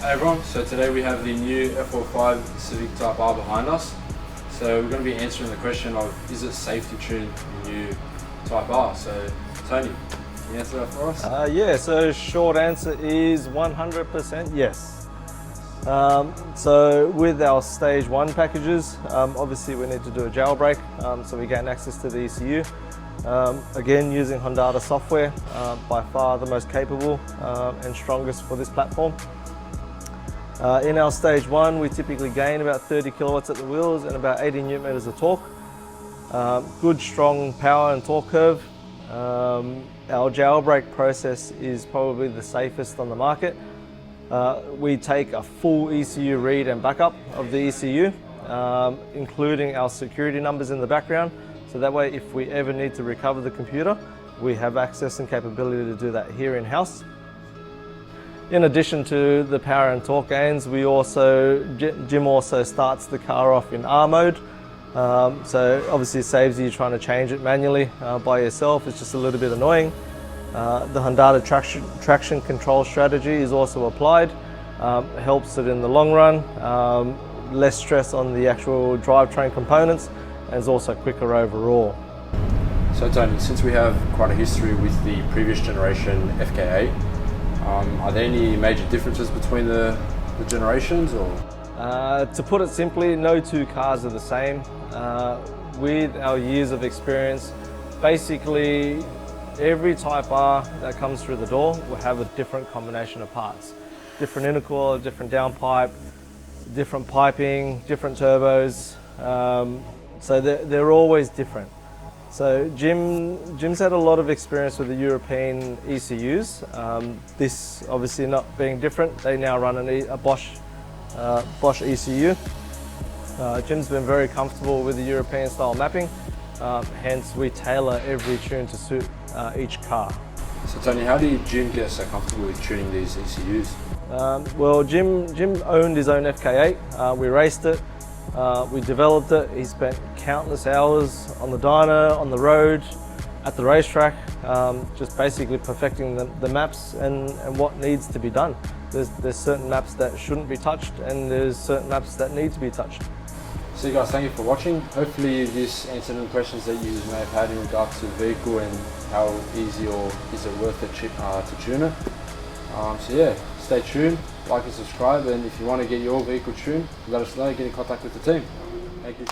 Hey everyone, so today we have the new FK8 Civic Type R behind us. So we're going to be answering the question of, is it safe to tune the new Type R? So Tony, can you answer that for us? Yeah, so short answer is 100% yes. So with our stage 1 packages, obviously we need to do a jailbreak, so we gain access to the ECU. Again, using Honda software, by far the most capable and strongest for this platform. In our stage 1, we typically gain about 30 kilowatts at the wheels and about 80 newton meters of torque. Good strong power and torque curve. Our jailbreak process is probably the safest on the market. We take a full ECU read and backup of the ECU, including our security numbers in the background. So that way, if we ever need to recover the computer, we have access and capability to do that here in-house. In addition to the power and torque gains, Jim also starts the car off in R mode. So obviously it saves you trying to change it manually by yourself. It's just a little bit annoying. The Honda traction control strategy is also applied. Helps it in the long run. Less stress on the actual drivetrain components, and is also quicker overall. So Tony, since we have quite a history with the previous generation FK8, are there any major differences between the generations, or? To put it simply, no two cars are the same. With our years of experience, basically every Type R that comes through the door will have a different combination of parts. Different intercooler, different downpipe, different piping, different turbos. So they're always different. So Jim's had a lot of experience with the European ECUs. This obviously not being different, they now run a Bosch ECU. Jim's been very comfortable with the European style mapping, hence we tailor every tune to suit each car. So Tony, how did Jim get so comfortable with tuning these ECUs? Well, Jim owned his own FK8. We raced it. We developed it. He spent countless hours on the dyno, on the road, at the racetrack, just basically perfecting the maps and what needs to be done. There's certain maps that shouldn't be touched, and there's certain maps that need to be touched. So guys, thank you for watching. Hopefully this answered the questions that you may have had in regards to the vehicle and how easy or is it worth it to tune it. So yeah, stay tuned, like and subscribe, and if you want to get your vehicle tuned, let us know, get in contact with the team. Thank you.